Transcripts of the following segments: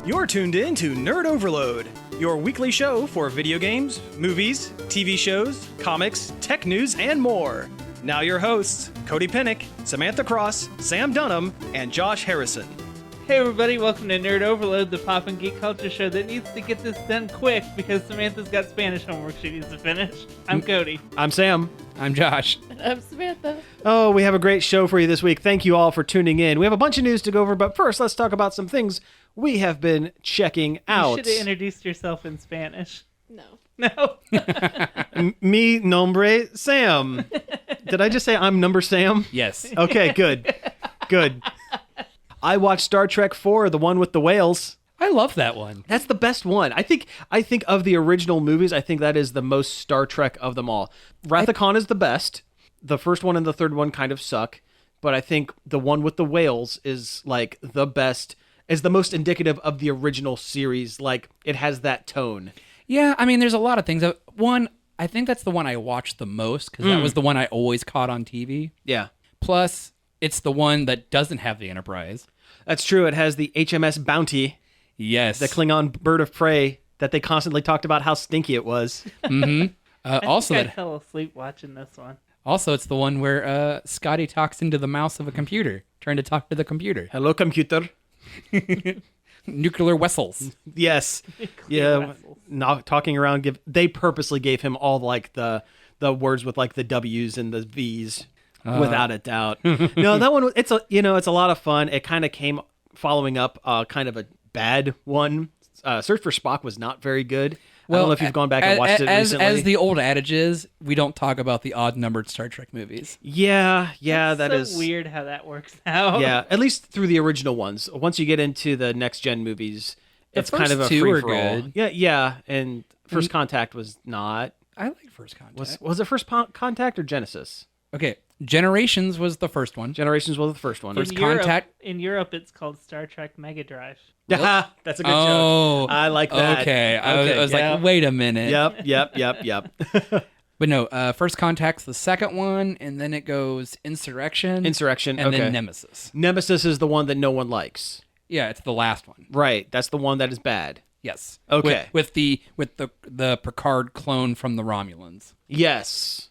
You're tuned in to Nerd Overload, your weekly show for video games, movies, TV shows, comics, tech news, and more. Now your hosts, Cody Pennick, Samantha Cross, Sam Dunham, and Josh Harrison. Hey everybody, welcome to Nerd Overload, the pop and geek culture show that needs to get this done quick because Samantha's got Spanish homework she needs to finish. I'm Cody. I'm Sam. I'm Josh. And I'm Samantha. Oh, we have a great show for you this week. Thank you all for tuning in. We have a bunch of news to go over, but first let's talk about some things we have been checking out. You should have introduced yourself in Spanish. No. No. Mi nombre Sam. Did I just say I'm number Sam? Yes. Okay, good. Good. I watched Star Trek IV, the one with the whales. I love that one. That's the best one. I think of the original movies, I think that is the most Star Trek of them all. Wrath of Khan is the best. The first one and the third one kind of suck, but I think the one with the whales is like the best, is the most indicative of the original series. Like it has that tone. Yeah, I mean, there's a lot of things. One, I think that's the one I watched the most because that was the one I always caught on TV. Yeah. Plus, it's the one that doesn't have the Enterprise. That's true. It has the HMS Bounty, Yes. the Klingon bird of prey that they constantly talked about how stinky it was. Also, I fell asleep watching this one. also, it's the one where Scotty talks into the mouse of a computer, trying to talk to the computer. Hello, computer. Nuclear vessels. Yes. Yeah. Not talking around. They purposely gave him all like the words with like the W's and the V's. Without a doubt. No, that one, it's a lot of fun. It kind of came following up kind of a bad one. Search for Spock was not very good. I don't know if you've gone back and watched it recently. As the old adage is, we don't talk about the odd-numbered Star Trek movies. Yeah, that so is weird how that works out. Yeah, at least through the original ones. Once you get into the next-gen movies, it's kind of a first two are free-for-all. good. Yeah, and First Contact was not. I like First Contact. Was it First Contact or Genesis? Okay, Generations was the first one. Generations was the first one. First Contact. In Europe, it's called Star Trek Mega Drive. Yeah, that's a good Oh, joke. I like that. Okay, I was like, wait a minute. Yep. But no, First Contact's the second one, and then it goes Insurrection, and then Nemesis. Nemesis is the one that no one likes. Yeah, it's the last one. Right, that's the one that is bad. Yes. Okay. With the Picard clone from the Romulans. Yes.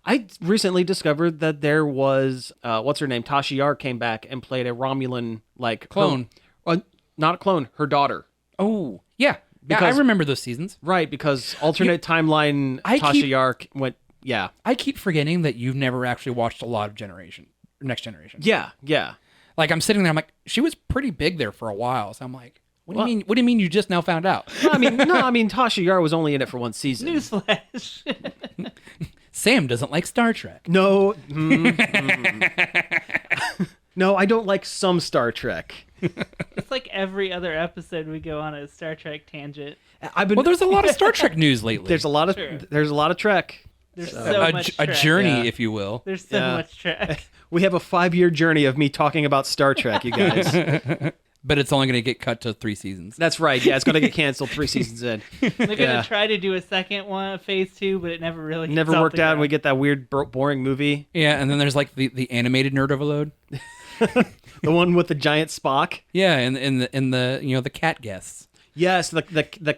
I recently discovered that there was what's her name? Tasha Yar came back and played a Romulan like Clone. Not a clone, her daughter. Oh, yeah. Because- I remember those seasons. Right, because alternate timeline Tasha Yar went. Yeah. I keep forgetting that you've never actually watched a lot of Next Generation. Yeah. Like I'm sitting there, I'm like, she was pretty big there for a while. So I'm like, what do you mean? What do you mean you just now found out? No, I mean Tasha Yar was only in it for one season. Newsflash. Sam doesn't like Star Trek. No. No, I don't like some Star Trek. It's like every other episode we go on a Star Trek tangent. Well, there's a lot of Star Trek news lately. There's a lot of Trek. There's so much a Trek. journey, Yeah. if you will. There's so much Trek. We have a 5-year journey of me talking about Star Trek, you guys. But it's only going to get cut to 3 seasons. That's right. Yeah, it's going to get canceled 3 seasons in. They're going to try to do a second one, phase 2, but it never really Never gets off worked the out, and ground. we get that weird, boring movie. Yeah, and then there's like the animated Nerd Overload. The one with the giant Spock. Yeah, and the cat guests. Yes, the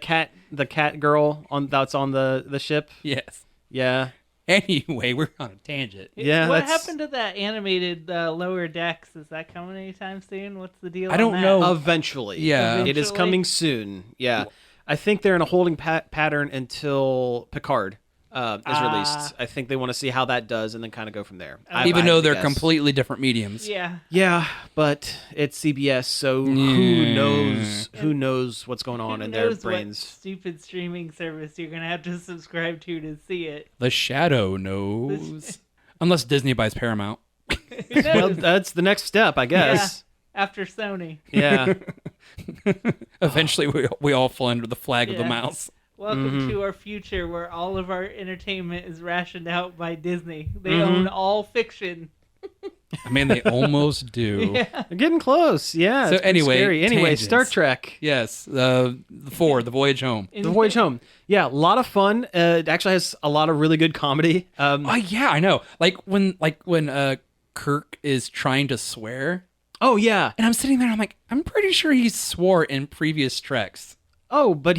cat girl that's on the ship. Yes. Yeah. Anyway, we're on a tangent. Yeah. What happened to that animated Lower Decks? Is that coming anytime soon? What's the deal? I don't on that? know. Eventually. Yeah. It is coming soon. Yeah. I think they're in a holding pattern until Picard is released. I think they want to see how that does and then kind of go from there. Even though they're guess. completely different mediums. Yeah. Yeah, but it's CBS, so who knows what's going on Who in their knows brains. What stupid streaming service you're gonna have to subscribe to see it. The Shadow knows. Unless Disney buys Paramount. Who Well, knows? that's the next step, I guess. After Sony. Yeah. Eventually, we all fall under the flag of the Yeah. mouse. Welcome to our future where all of our entertainment is rationed out by Disney. They own all fiction. I mean, they almost do. Yeah. They're getting close. Yeah. So it's pretty anyway, scary. tangents. Star Trek. Yes, the Voyage Home. The Voyage Home. Yeah, a lot of fun. It actually has a lot of really good comedy. Oh yeah, I know. Like when Kirk is trying to swear. Oh yeah. And I'm sitting there, and I'm like, I'm pretty sure he swore in previous Treks. Oh, but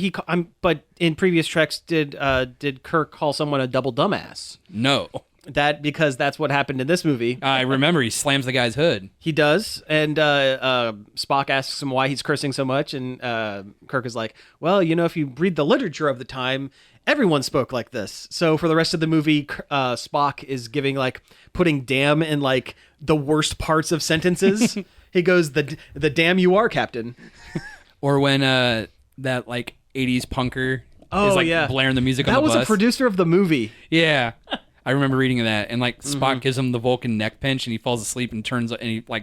but in previous Treks, did Kirk call someone a double dumbass? No. Because that's what happened in this movie. I remember he slams the guy's hood. He does, and Spock asks him why he's cursing so much, and Kirk is like, well, if you read the literature of the time, everyone spoke like this. So for the rest of the movie, Spock is putting damn in the worst parts of sentences. He goes, the damn you are, Captain. Or when that 80s punker is blaring the music on the bus. That was a producer of the movie. Yeah. I remember reading that, and Spock gives him the Vulcan neck pinch, and he falls asleep and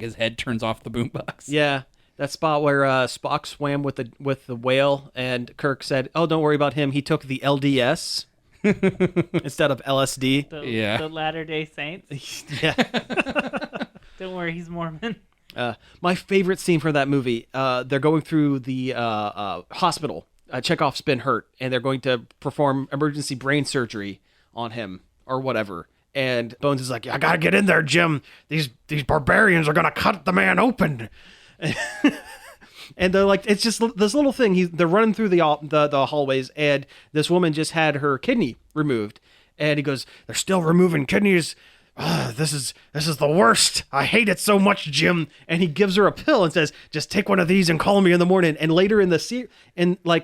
his head turns off the boombox. Yeah, that spot where Spock swam with the whale, and Kirk said, "Oh, don't worry about him. He took the LDS instead of LSD." The Latter-day Saints. Yeah. Don't worry, he's Mormon. My favorite scene from that movie. They're going through the hospital. Chekhov's been hurt, and they're going to perform emergency brain surgery on him. Or whatever. And Bones is like, I gotta get in there, Jim. These barbarians are gonna cut the man open. And they're like, it's just this little thing. They're running through the hallways, and this woman just had her kidney removed. And he goes, they're still removing kidneys. This is the worst. I hate it so much, Jim. And he gives her a pill and says, just take one of these and call me in the morning. And later in the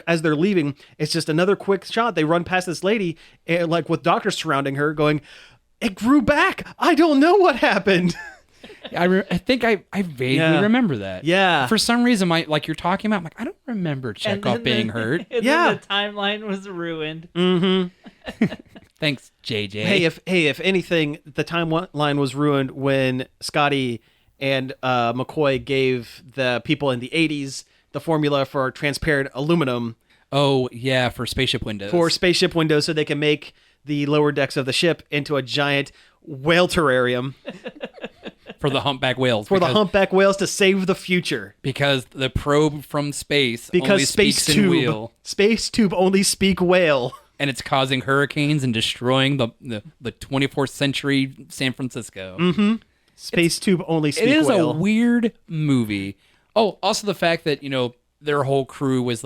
as they're leaving, it's just another quick shot. They run past this lady, with doctors surrounding her, going, it grew back. I don't know what happened. I think I vaguely remember that. Yeah. For some reason, you're talking about, I'm like, I don't remember Chekhov being hurt. And then the timeline was ruined. Mm-hmm. Thanks, JJ. Hey, if anything, the timeline was ruined when Scotty and McCoy gave the people in the 80s the formula for transparent aluminum. Oh, yeah, for spaceship windows. So they can make the lower decks of the ship into a giant whale terrarium. For the humpback whales. The humpback whales to save the future. Because the probe from space only speaks in whale. Space tube only speak whale. And it's causing hurricanes and destroying the 24th century San Francisco. Mm-hmm. Space tube only speak whale. It is a weird movie. Oh, also the fact that, their whole crew was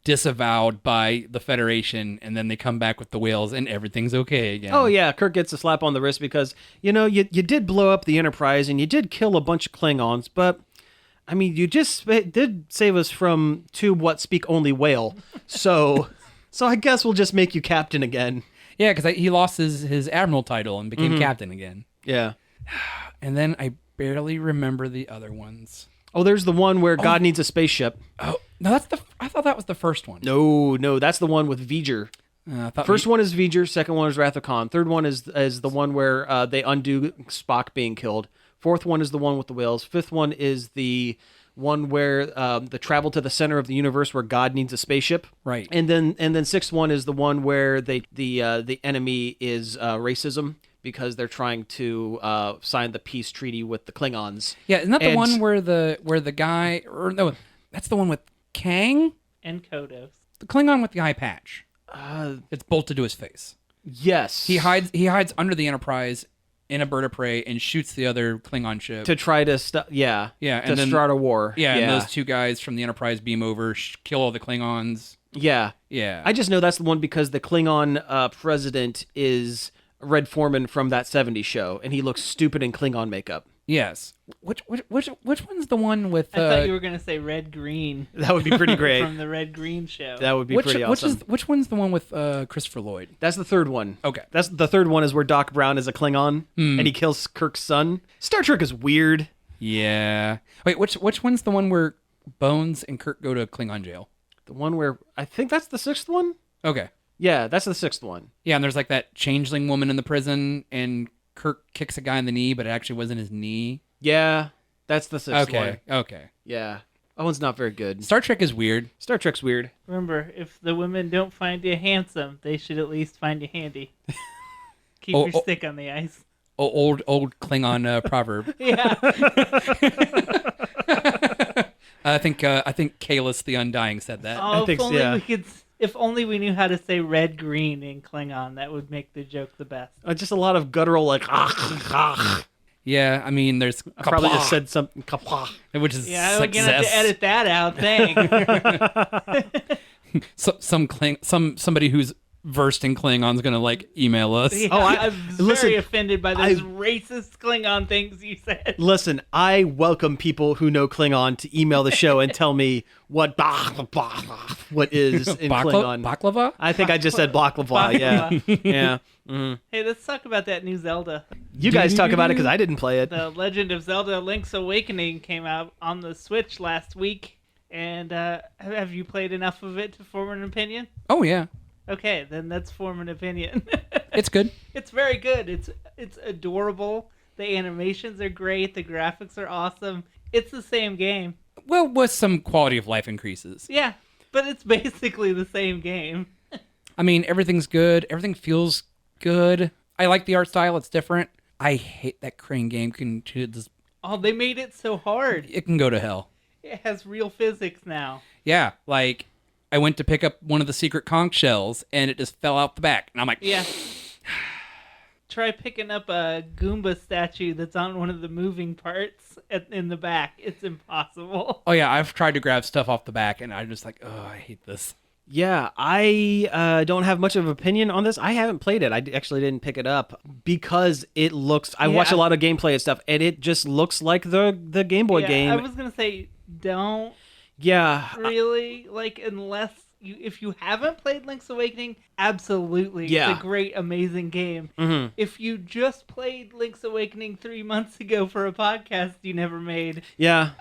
disavowed by the Federation, and then they come back with the whales and everything's okay again. Oh yeah, Kirk gets a slap on the wrist because, you did blow up the Enterprise and you did kill a bunch of Klingons, but I mean, you just did save us from two what speak only whale. So I guess we'll just make you captain again. Yeah, because he lost his admiral title and became captain again. Yeah. And then I barely remember the other ones. Oh, there's the one where God needs a spaceship. Oh, no, I thought that was the first one. No, that's the one with V'ger. First one is V'ger, second one is Wrath of Khan. Third one is the one where they undo Spock being killed. Fourth one is the one with the whales. Fifth one is the one where the travel to the center of the universe where God needs a spaceship. Right. And then sixth one is the one where the enemy is racism because they're trying to sign the peace treaty with the Klingons. Yeah, isn't that the one where the guy, or no, that's the one with Kang and Kodos. The Klingon with the eye patch. It's bolted to his face. Yes. He hides under the Enterprise in a bird of prey and shoots the other Klingon ship to try to start a war. Yeah, and those two guys from the Enterprise beam over, kill all the Klingons. Yeah. I just know that's the one because the Klingon president is Red Foreman from that 70s show, and he looks stupid in Klingon makeup. Yes. Which one's the one with? I thought you were gonna say Red Green. That would be pretty great. From the Red Green show. That would be pretty awesome. Which one's the one with Christopher Lloyd? That's the third one. Okay. That's the third one is where Doc Brown is a Klingon and he kills Kirk's son. Star Trek is weird. Yeah. Wait, which one's the one where Bones and Kirk go to Klingon jail? The one where I think that's the sixth one. Okay. Yeah, that's the sixth one. Yeah, and there's that changeling woman in the prison, and Kirk kicks a guy in the knee, but it actually wasn't his knee. Yeah, that's the sixth one. Okay. Yeah. That one's not very good. Star Trek is weird. Star Trek's weird. Remember, if the women don't find you handsome, they should at least find you handy. Keep your stick on the ice. Old Klingon proverb. Yeah. I think Kalis the Undying said that. Oh, if only we knew how to say red green in Klingon, that would make the joke the best. Just a lot of guttural Yeah, I mean, there's I probably just said something. Kapla. which is Yeah, we're gonna have success. to edit that out. Thanks. Somebody who's versed in Klingons gonna like email us. Yeah, Oh, I was very listen, offended by those racist Klingon things you said. Listen, I welcome people who know Klingon to email the show and tell me what what is in Klingon. Baklava? I think I just said baklava. Yeah. Hey, let's talk about that new Zelda. You guys talk about it because I didn't play it. The Legend of Zelda: Link's Awakening came out on the Switch last week, and have you played enough of it to form an opinion? Oh yeah, Okay, then let's form an opinion. it's good. It's very good. It's adorable. The animations are great. The graphics are awesome. It's the same game. Well, with some quality of life increases. Yeah, but it's basically the same game. I mean, everything's good. Everything feels good. I like the art style. It's different. I hate that Crane game. Oh, they made it so hard. It can go to hell. It has real physics now. Yeah, like I went to pick up one of the secret conch shells and it just fell out the back. And I'm like, Yeah. Try picking up a Goomba statue that's on one of the moving parts in the back. It's impossible. oh yeah, I've tried to grab stuff off the back and I'm just like, oh, I hate this. Yeah, I don't have much of an opinion on this. I haven't played it. I actually didn't pick it up because it looks. I watch a lot of gameplay and stuff, and it just looks like the Game Boy game. I was gonna say don't really like unless if you haven't played Link's Awakening, absolutely, Yeah. it's a great, amazing game. Mm-hmm. If you just played Link's Awakening 3 months ago for a podcast you never made, Yeah.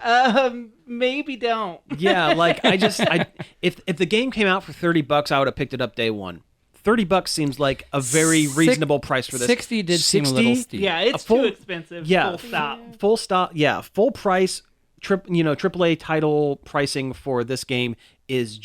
maybe don't. Yeah, like if the game came out for $30, I would have picked it up day one. $30 seems like a very reasonable price for this. 60 did seem a little steep. Yeah, it's full- too expensive. Yeah, Full stop. Full stop. Yeah, full price. AAA title pricing for this game is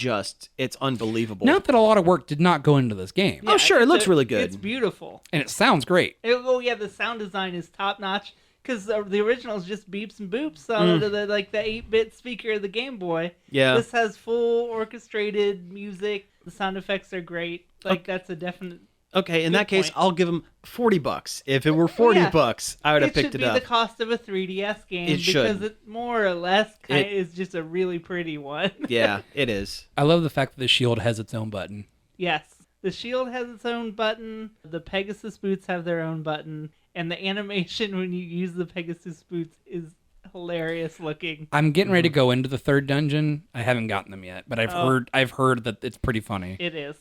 it's unbelievable. Not that a lot of work did not go into this game. Oh, sure, it looks really good. It's beautiful. And it sounds great. The sound design is top notch because the original is just beeps and boops on the 8-bit speaker of the Game Boy. Yeah. This has full orchestrated music. The sound effects are great. That's a definite. Okay, in Good that case, point. I'll give them $40. If it were $40, I would have picked it should up. be the cost of a 3DS game It should. because it more or less is just a really pretty one. Yeah, it is. I love the fact that the shield has its own button. Yes. The shield has its own button. The Pegasus boots have their own button. And the animation when you use the Pegasus boots is hilarious looking. I'm getting ready to go into the third dungeon. I haven't gotten them yet, but I've heard that it's pretty funny. It is.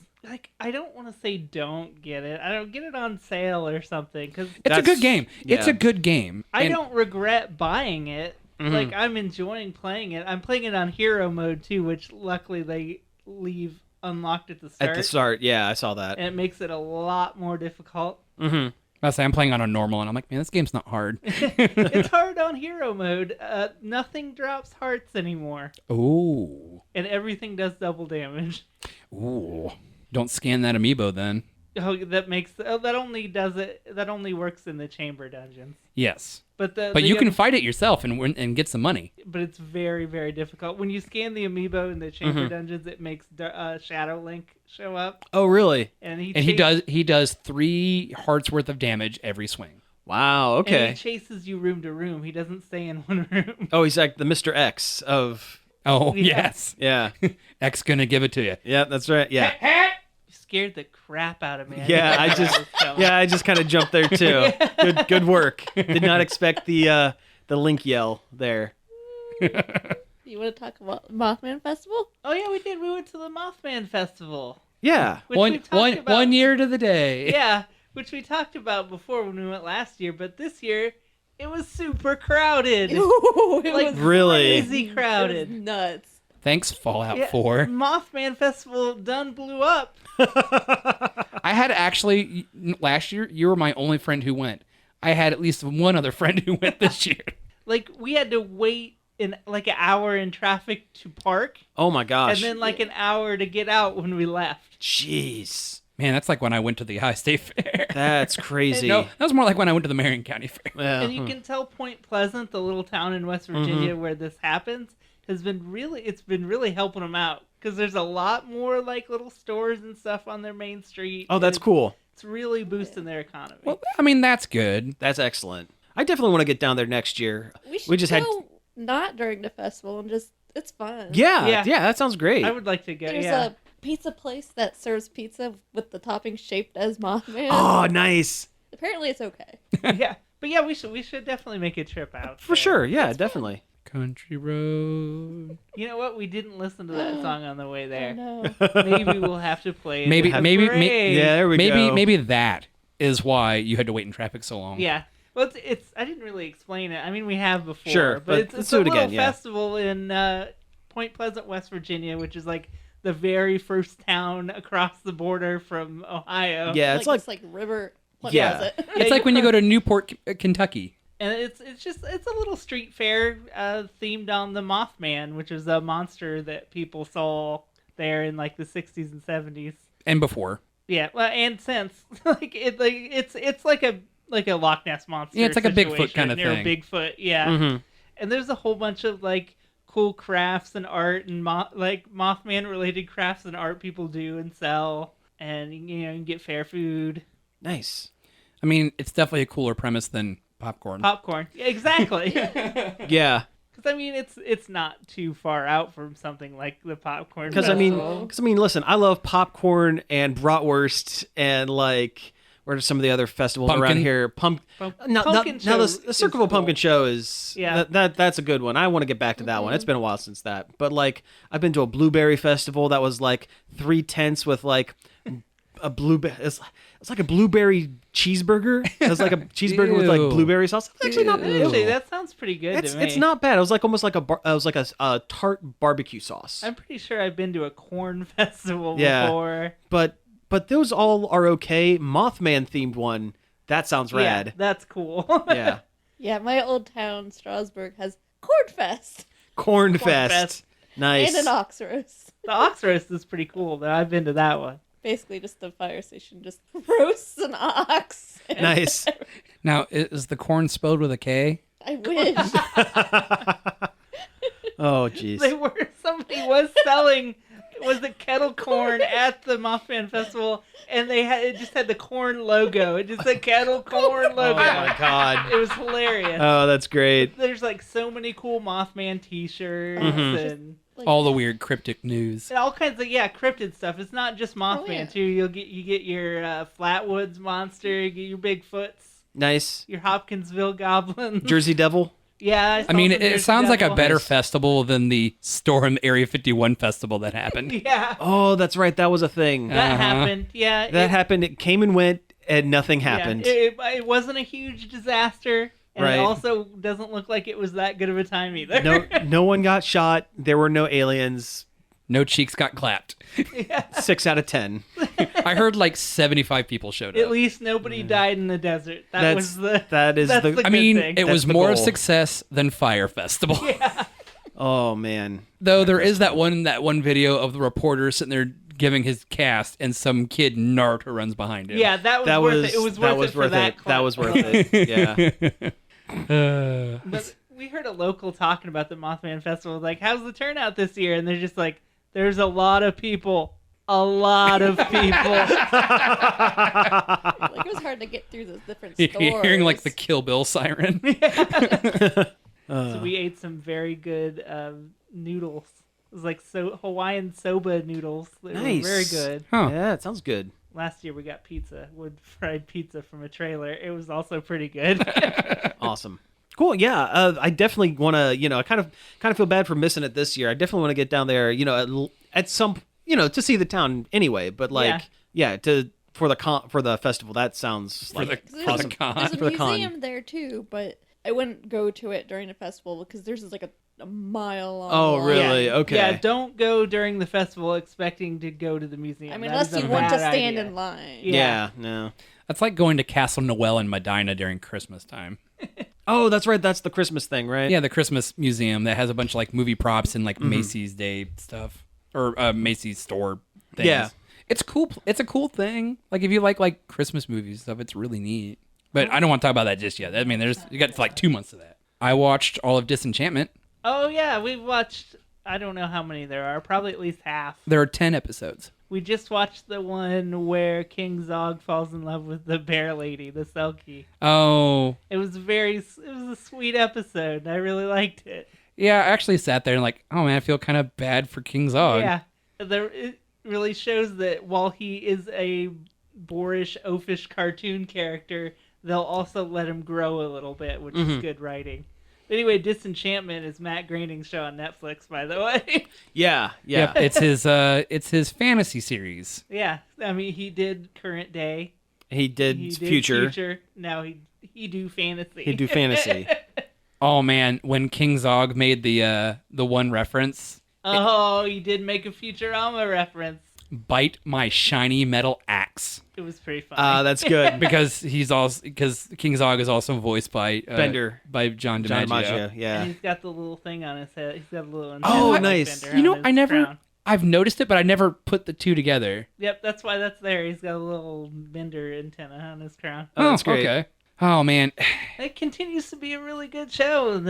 I don't want to say don't get it. I don't get it on sale or something because It's a good game. yeah. It's a good game. I And don't regret buying it. Mm-hmm. I'm enjoying playing it. I'm playing it on hero mode too, which luckily they leave unlocked at the start. At the start, yeah, I saw that. And it makes it a lot more difficult. Mm-hmm. I say I'm playing on a normal, and I'm like, man, this game's not hard. It's hard on hero mode. Nothing drops hearts anymore, Ooh, and everything does double damage. ooh. Don't scan that amiibo then. Oh, that only works in the chamber dungeons. Yes, But but you can fight it yourself and get some money. But it's very, very difficult. When you scan the amiibo in the chamber dungeons, it makes Shadow Link show up, Oh, really? and he does 3 hearts worth of damage every swing. Wow, okay. And he chases you room to room. He doesn't stay in one room. Oh, he's like the Mr. X of... Oh Yeah. yes, Yeah. X gonna give it to you. Yeah, that's right. Yeah. You scared the crap out of me. Yeah, I just kind of jumped there too. Good work. Did not expect the Link yell there. You want to talk about Mothman Festival? Oh yeah, we did. We went to the Mothman Festival. Yeah. Which we talked about. 1 year to the day. Yeah, which we talked about before when we went last year, but this year it was super crowded. It Like, was Really? crazy It was crowded. nuts. Thanks, Fallout Yeah, 4. Mothman Festival done blew up. I had actually last year. You were my only friend who went. I had at least one other friend who went this year. Like we had to wait in like an hour in traffic to park, Oh my gosh. and then like an hour to get out when we left. Jeez. Man, that's like when I went to the High State Fair. That's crazy. No, that was more like when I went to the Marion County Fair. Yeah. And you can tell Point Pleasant, the little town in West Virginia where this happens, it's been really helping them out because there's a lot more like little stores and stuff on their main street. Oh, that's cool. It's really boosting their economy. Well, I mean, that's good. That's excellent. I definitely want to get down there next year. We just go not during the festival and just it's fun. Yeah, that sounds great. I would like to go. There's a pizza place that serves pizza with the topping shaped as Mothman. Oh, nice. Apparently it's okay. Yeah, but yeah, we should definitely make a trip out For sure. Yeah, definitely. Country road. You know what? We didn't listen to that song on the way there. Oh, no. Maybe we'll have to play it. Maybe in the maybe parade. Yeah, there we go. maybe that is why you had to wait in traffic so long. Yeah. Well, it's I didn't really explain it. I mean, we have before. Sure, but it's let's a do it little again, yeah. festival in Point Pleasant, West Virginia, which is like the very first town across the border from Ohio. Yeah, it's like this, like river. What Yeah. was it? It's like when you go to Newport, Kentucky. And it's a little street fair themed on the Mothman, which is a monster that people saw there in like the 60s and 70s. And before. Yeah, well, and since it's like a Loch Ness monster. Yeah, it's like a Bigfoot situation, kind of or thing. Bigfoot, yeah. Mm-hmm. And there's a whole bunch of like cool crafts and art and like Mothman related crafts and art people do and sell, and you know, you can get fair food. nice. I mean, it's definitely a cooler premise than popcorn. Popcorn. Yeah, exactly. Yeah. Because I mean, it's not too far out from something like the popcorn. Because I festival. mean, listen, I love popcorn and bratwurst and like what are some of the other festivals around Pumpkin. here? Pumpkin Now show the Circle is of Pumpkin cool. show is Yeah. that's a good one. I want to get back to that one. It's been a while since that. But like I've been to a blueberry festival that was like 3 tents with like a blueberry. It's like a blueberry cheeseburger. It was like a cheeseburger with like Ew. blueberry sauce. It's actually not. Actually, that sounds pretty good to me. It's not bad. It was like almost like a tart barbecue sauce. I'm pretty sure I've been to a corn festival Yeah. before. But those all are okay. Mothman themed one. That sounds Yeah, rad. that's cool. Yeah. Yeah, my old town, Strasbourg, has Cornfest Corn Fest. Fest. Nice. and an ox roast. The ox roast is pretty cool, though. I've been to that one. Basically, just the fire station just roasts an ox. Nice. Now, is the corn spelled with a K? I wish. Oh, jeez. Somebody was selling the kettle corn at the Mothman Festival, and it just had the corn logo. It just said kettle corn Oh logo. my god. It was hilarious. Oh, that's great. There's like so many cool Mothman T-shirts Mhm. and All the weird cryptic news. all kinds of cryptid stuff. It's not just Mothman yeah. too. You get your Flatwoods monster, you get your Bigfoots, Nice. your Hopkinsville goblins. Jersey Devil. Yeah, I mean, saw some it Jersey sounds like a Devil. better festival than the Storm Area 51 festival that happened. Yeah, Oh, that's right. That was a thing. that Uh-huh. happened. Yeah, That happened. It came and went, and nothing happened. Yeah, it wasn't a huge disaster, and Right. it also doesn't look like it was that good of a time either. No one got shot. There were no aliens. No cheeks got clapped. 6 out of 10. I heard like 75 people showed At up. least nobody died in the desert. That That's was the. that is that's the. the I mean, good thing. it was That's the more of goal. success than Fire Festival. Oh man. Though there is that one video of the reporter sitting there giving his cast, and some kid Naruto runs behind him. Yeah, that was worth it. It was worth it for that. That was clip. worth it. Yeah. But we heard a local talking about the Mothman Festival. Like, how's the turnout this year? And they're just like, there's a lot of people. A lot of people. Like, it was hard to get through those different stores. You're hearing like the Kill Bill siren. So we ate some very good noodles. It was like Hawaiian soba noodles. They Nice. were very good. Huh. Yeah, it sounds good. Last year we got wood-fried pizza from a trailer. It was also pretty good. Awesome. Cool. Yeah. I definitely want to. I kind of feel bad for missing it this year. I definitely want to get down there. At some. To see the town anyway. But like, for the festival. That sounds For like the awesome. con. There's a For the con. museum there too, but I wouldn't go to it during the festival because theirs is like a mile long. Oh, line. really? Yeah. Okay. Yeah, don't go during the festival expecting to go to the museum. I mean, That unless is a you want to bad stand idea. in line. Yeah. No. That's like going to Castle Noel in Medina during Christmas time. Oh, that's right. That's the Christmas thing, right? Yeah, the Christmas museum that has a bunch of like movie props and like Macy's Day stuff or Macy's store things. Yeah. It's cool. It's a cool thing. Like if you like Christmas movies and stuff, it's really neat. But I don't want to talk about that just yet. I mean, you got like 2 months of that. I watched all of Disenchantment. Oh, yeah. We watched, I don't know how many there are. Probably at least half. There are 10 episodes. We just watched the one where King Zog falls in love with the bear lady, the Selkie. Oh. It was a sweet episode. I really liked it. Yeah, I actually sat there and like, oh man, I feel kind of bad for King Zog. Yeah. It really shows that while he is a boorish, oafish cartoon character, they'll also let him grow a little bit, which is good writing. Anyway, Disenchantment is Matt Groening's show on Netflix, by the way. Yeah. Yep, it's his fantasy series. Yeah, I mean, he did current day. He did future. Now he do fantasy. He do fantasy. Oh man, when King Zog made the one reference. Oh, he did make a Futurama reference. Bite my shiny metal axe. It was pretty funny. That's good. because King Zog is also voiced by Bender, by John DiMaggio. Yeah. And he's got the little thing on his head. He's got a little. Oh, like nice. Bender You know, on his crown. I've noticed it, but I never put the two together. Yep, that's why that's there. He's got a little Bender antenna on his crown. Oh, that's great. Okay. Oh man, It continues to be a really good show.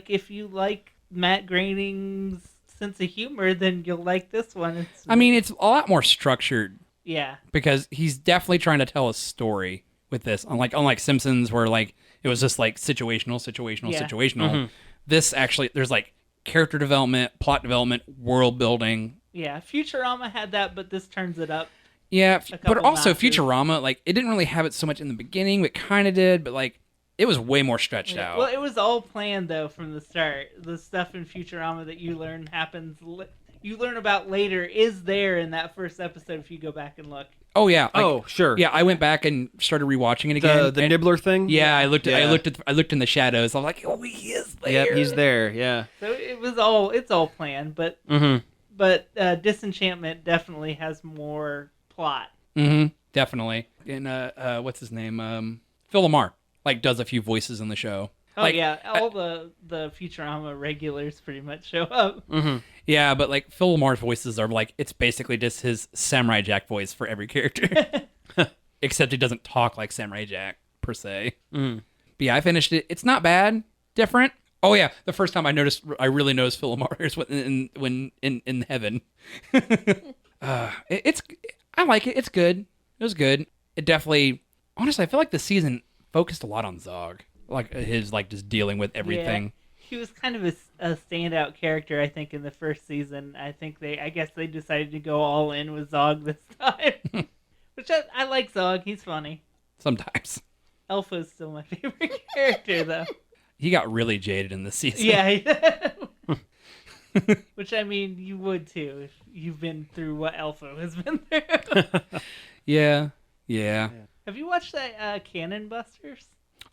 If you like Matt Groening's sense of humor, then you'll like this one. it's a lot more structured. Yeah. Because he's definitely trying to tell a story with this. Unlike Simpsons, where like it was just like situational. Mm-hmm. This actually, there's like character development, plot development, world building. Yeah, Futurama had that, but this turns it up. Yeah, but also notches. Futurama, like it didn't really have it so much in the beginning, but kind of did. But like it was way more stretched out. Well, it was all planned though from the start. The stuff in Futurama that you learn you learn about later is there in that first episode if you go back and look. Oh yeah. Sure. Yeah, I went back and started rewatching it again. The nibbler thing. Yeah, I looked in the shadows. I'm like, oh, he is there. Yep, he's there. Yeah. So it's all planned, but Disenchantment definitely has more plot. Mm-hmm. Definitely. And what's his name? Phil Lamar does a few voices in the show. Oh yeah, all the Futurama regulars pretty much show up. Mm-hmm. Yeah, but like Phil Lamar's voices are like it's basically just his Samurai Jack voice for every character, except he doesn't talk like Samurai Jack per se. Mm. But yeah, I finished it. It's not bad. Different. Oh yeah, the first time I really noticed Phil Lamar is when in heaven. I like it. It's good. It was good. It definitely. Honestly, I feel like the season focused a lot on Zog. Like his just dealing with everything. Yeah. He was kind of a standout character, I think, in the first season. I guess they decided to go all in with Zog this time. Which I like Zog. He's funny. Sometimes. Elfo's still my favorite character, though. He got really jaded in this season. Yeah. Which, I mean, you would too if you've been through what Elfo has been through. Yeah. Have you watched that Cannon Busters?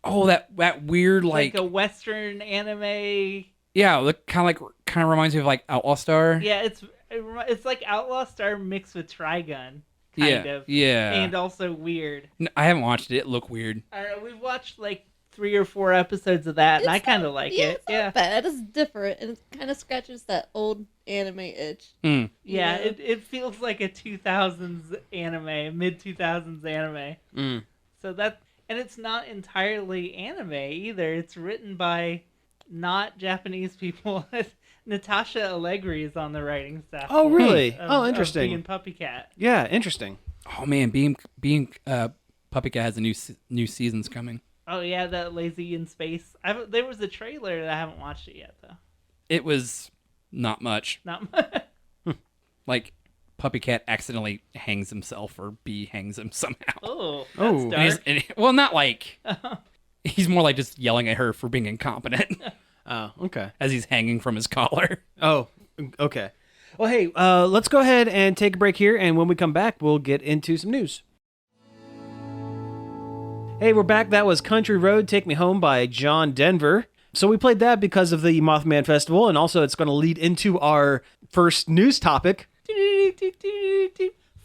Oh, that weird like a Western anime. Yeah, look kind of reminds me of like Outlaw Star. Yeah, it's like Outlaw Star mixed with Trigun, kind of. Yeah, and also weird. No, I haven't watched it. It looked weird. We've watched like 3 or 4 episodes of that, and I kind of like it. It's not bad. It's different, and it kind of scratches that old anime itch. Mm. Yeah, it feels like a 2000s anime, mid 2000s anime. Mm. So and it's not entirely anime either. It's written by not Japanese people. Natasha Allegri is on the writing staff. Oh, really? Interesting. Interesting. Puppy Cat. Yeah, interesting. Oh man, being Puppy Cat has a new season's coming. Oh yeah, that Lazy in Space. There was a trailer that I haven't watched it yet though. It was not much. Not much. Like Puppy Cat accidentally hangs himself or hangs him somehow. Oh, that's dark. Well, not like he's more like just yelling at her for being incompetent. Oh, okay. As he's hanging from his collar. Oh, okay. Well, hey, let's go ahead and take a break here, and when we come back, we'll get into some news. Hey, we're back. That was Country Road, Take Me Home by John Denver. So we played that because of the Mothman Festival, and also it's going to lead into our first news topic.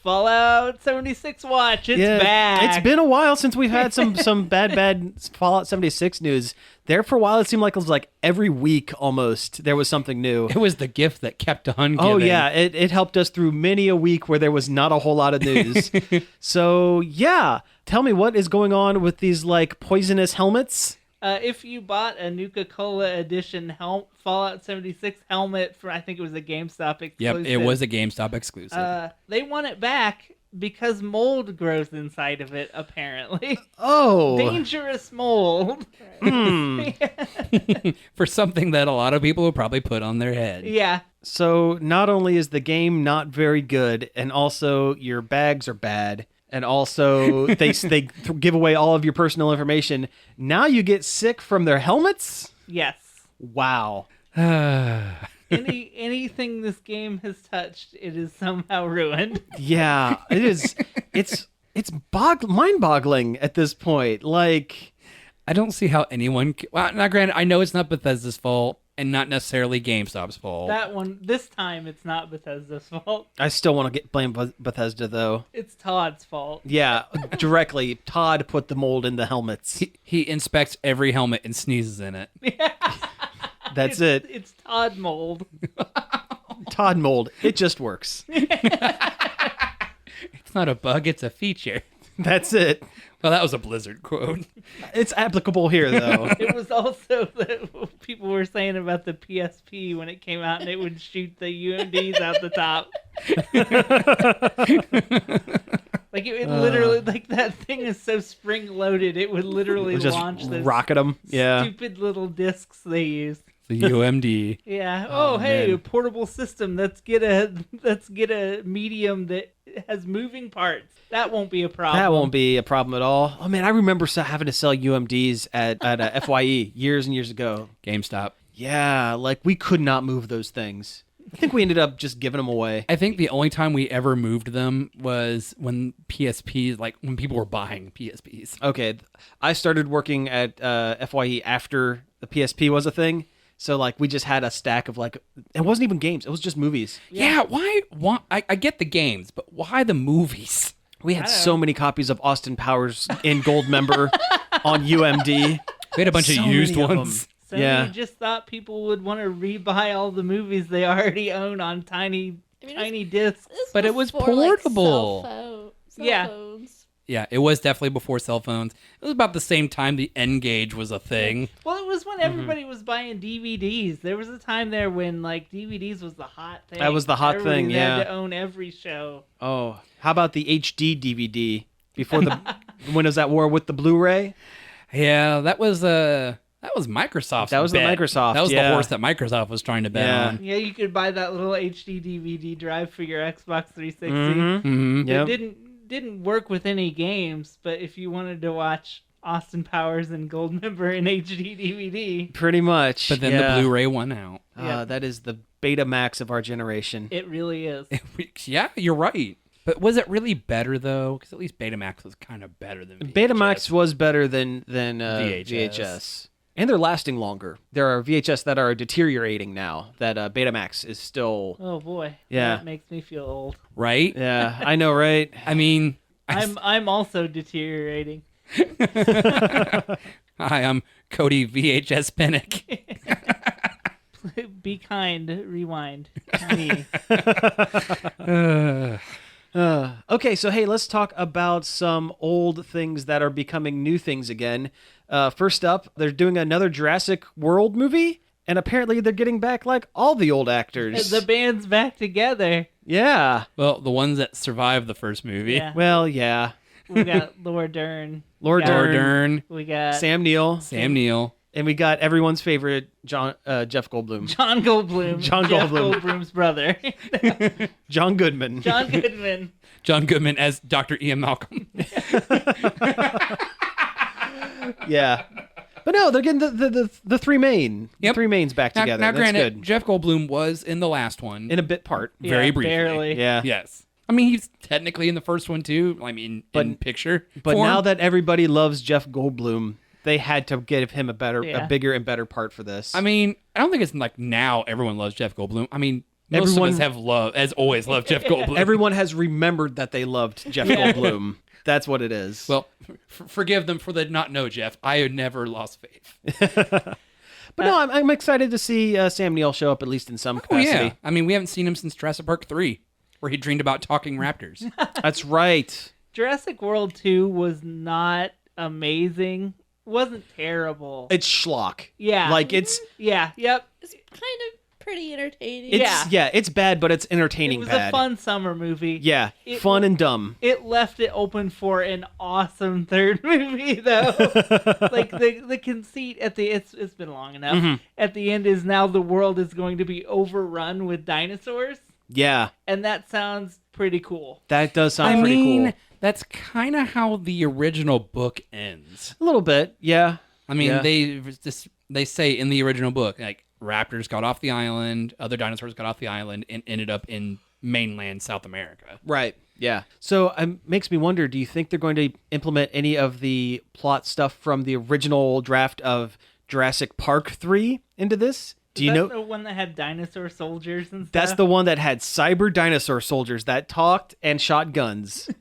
Fallout 76 watch. It's back. It's been a while since we've had some bad Fallout 76 news. There for a while, it seemed like it was like every week almost there was something new. It was the gift that kept on giving. Oh yeah, it helped us through many a week where there was not a whole lot of news. So yeah, tell me what is going on with these like poisonous helmets. If you bought a Nuka-Cola edition Fallout 76 helmet for, I think it was a GameStop exclusive. Yep, it was a GameStop exclusive. They want it back because mold grows inside of it, apparently. Oh. Dangerous mold. For something that a lot of people will probably put on their head. Yeah. So not only is the game not very good, and also your bags are bad, and also they give away all of your personal information, now you get sick from their helmets? Yes. Wow. Anything this game has touched, it is somehow ruined. Yeah, it is. It's mind-boggling at this point. Like, I don't see how anyone... Well, now granted, I know it's not Bethesda's fault and not necessarily GameStop's fault. This time, it's not Bethesda's fault. I still want to blame Bethesda, though. It's Todd's fault. Yeah, directly. Todd put the mold in the helmets. He inspects every helmet and sneezes in it. That's it. It's Todd mold. Todd mold. It just works. It's not a bug, it's a feature. That's it. Well, that was a Blizzard quote. It's applicable here, though. It was also what people were saying about the PSP when it came out and it would shoot the UMDs out the top. Like it literally, like that thing is so spring-loaded, it would literally just launch those rocket them. Yeah. stupid little discs they use. The UMD. Yeah. Oh, Hey, man. a portable system. Let's get a medium that has moving parts. That won't be a problem. That won't be a problem at all. Oh, man, I remember having to sell UMDs at FYE years and years ago. GameStop. Yeah, like we could not move those things. I think we ended up just giving them away. I think the only time we ever moved them was when PSPs, like when people were buying PSPs. Okay, I started working at FYE after the PSP was a thing. So, like, we just had a stack of, like, it wasn't even games. It was just movies. Yeah, why? I get the games, but why the movies? We had so many copies of Austin Powers in Gold Member on UMD. We had a bunch So of used many of them. ones. So Yeah. you just thought people would want to rebuy all the movies they already own on tiny discs. But it was before, like, portable. cell Yeah. phones. Yeah, it was definitely before cell phones. It was about the same time the N-Gage was a thing. Well, it was when everybody was buying DVDs. There was a time there when like DVDs was the hot thing. That was the hot Everybody thing, had yeah. to own every show. Oh, how about the HD DVD before the when was that war with the Blu-ray? Yeah, that was Microsoft's That was the bet. Microsoft, That was yeah. the horse that Microsoft was trying to bet Yeah. on. Yeah, you could buy that little HD DVD drive for your Xbox 360. Mm-hmm. Yep. It didn't work with any games, but if you wanted to watch Austin Powers and Goldmember in HD DVD, Pretty much. But then yeah. the Blu-ray won out. Yeah. That is the Betamax of our generation. it really is. Yeah, you're right. But was it really better, though? Because at least Betamax was kind of better than VHS. Betamax was better than VHS. VHS. And they're lasting longer. There are VHS that are deteriorating now. That Betamax is still... Oh boy, Yeah. that makes me feel old. Right? Yeah, I know, right? I mean... I'm also deteriorating. Hi, I'm Cody VHS Pennick. Be kind, rewind. Me. Okay, so hey, let's talk about some old things that are becoming new things again. First up, they're doing another Jurrasic World movie, and apparently they're getting back like all the old actors. The band's back together. Yeah. Well, the ones that survived the first movie. Yeah. Well, yeah. We got Laura Dern. Laura We got- Laura Dern, Dern, We got Sam Neill, Sam Neill. and we got everyone's favorite Jeff Goldblum. John Goldblum. John Jeff Goldblum. Goldblum's brother. John Goodman. John Goodman. John Goodman as Dr. Ian Malcolm. Yeah. But no, they're getting the three main. Yep. The three mains back together. Now That's granted, good. Jeff Goldblum was in the last one. In a bit part. Very Yeah, briefly. barely. Yeah. Yes. I mean, he's technically in the first one, too. I mean, in picture. But form. now that everybody loves Jeff Goldblum, they had to give him a Yeah. bigger and better part for this. I mean, I don't think it's like now everyone loves Jeff Goldblum. I mean, most Everyone- of us has always loved Jeff Goldblum. everyone has remembered that they loved Jeff Yeah. Goldblum. That's what it is. Well, forgive them for the not know Jeff. I had never lost faith. but no, I'm excited to see Sam Neill show up at least in some Oh, capacity. yeah. I mean, we haven't seen him since Jurassic Park 3, where he dreamed about talking raptors. That's right. Jurassic World 2 was not amazing, wasn't terrible. It's schlock. Yeah. Like it's Yeah. Yep. It's kind of pretty entertaining. it's bad, but it's entertaining. It was bad. a fun summer movie. Yeah, fun and dumb. It left it open for an awesome third movie, though. Like the conceit at the it's been long enough. Mm-hmm. At the end is now the world is going to be overrun with dinosaurs, Yeah, and that sounds pretty cool. that does sound pretty cool. That's kind of how the original book ends. A little bit, yeah. I mean, Yeah. they say in the original book, like, raptors got off the island, other dinosaurs got off the island, and ended up in mainland South America. Right. Yeah. So it makes me wonder, do you think they're going to implement any of the plot stuff from the original draft of Jurassic Park 3 into this? Do you know the one that had dinosaur soldiers and stuff? that's the one that had cyber dinosaur soldiers that talked and shot guns?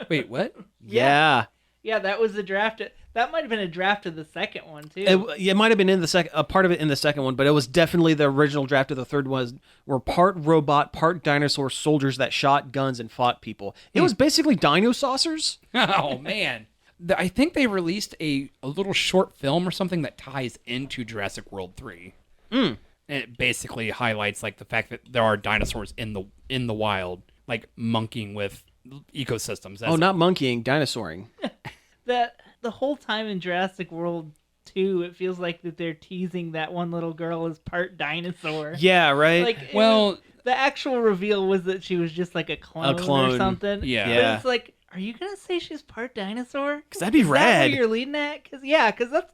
Wait, what? Yeah. Yeah, that was the draft. That might have been a draft of the second one too. It might have been in the second, a part of it in the second one, but it was definitely the original draft of the third one. Were part robot, part dinosaur soldiers that shot guns and fought people. It was basically dino saucers. Oh, man. I think they released a little short film or something that ties into Jurassic World 3. And it basically highlights like the fact that there are dinosaurs in the wild, like monkeying with ecosystems. Oh, not monkeying, dinosauring. That the whole time in Jurassic World 2, it feels like that they're teasing that one little girl is part dinosaur. Yeah, right. Like, Well, the actual reveal was that she was just like a clone or something. Yeah. But it's like, are you gonna say she's part dinosaur? Because that'd be Is that rad. where you're leading at? Because that's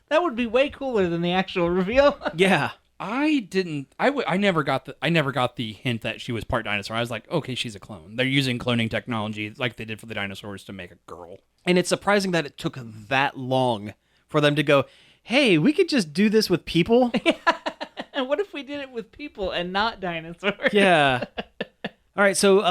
that would be way cooler than the actual reveal. Yeah. I never got the hint that she was part dinosaur. I was like, okay, she's a clone. They're using cloning technology like they did for the dinosaurs to make a girl. And it's surprising that it took that long for them to go, hey, we could just do this with people. And what if we did it with people and not dinosaurs? Yeah. All right, so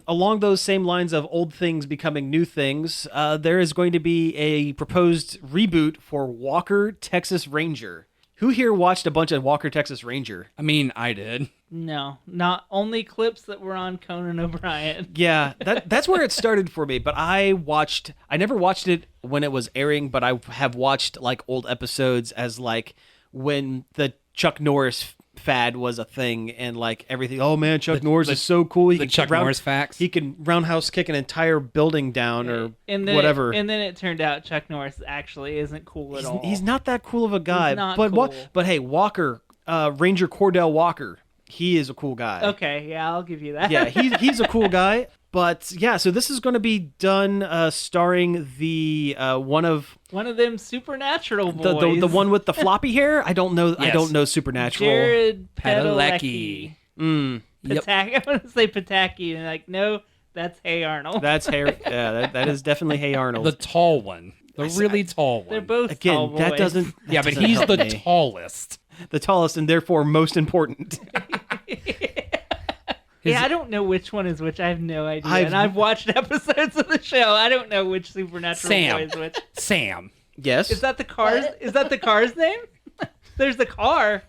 along those same lines of old things becoming new things, there is going to be a proposed reboot for Walker, Texas Ranger. Who here watched a bunch of Walker, Texas Ranger? I mean, I did. No, not only clips that were on Conan O'Brien. Yeah, that's where it started for me. But I never watched it when it was airing, but I have watched like old episodes as like when the Chuck Norris fad was a thing and like everything. Oh man, Chuck Norris is so cool. The Chuck Norris facts. He can roundhouse kick an entire building down or and whatever. And then it turned out Chuck Norris actually isn't cool at all. He's not that cool of a guy. He's not but cool. But hey, Walker, Ranger Cordell Walker, he is a cool guy. Okay, yeah, I'll give you that. Yeah, he's a cool guy. But yeah, so this is going to be done starring the one of them supernatural boys. the one with the floppy hair. I don't know. Yes. I don't know Supernatural. Jared Padalecki. Padalecki. Yep. I want to say Pataki, and like, no, that's Hey Arnold. That's hair. Yeah, that is definitely Hey Arnold. The tall one. The really tall one. They're both Again, tall boys. that doesn't. Yeah, but doesn't he's help the me. tallest. The tallest and therefore most important. Yeah, I don't know which one is which. I have no idea. And I've watched episodes of the show. I don't know which supernatural boy is which. Sam. Yes. Is that the car's? What? Is that the car's name? There's the car.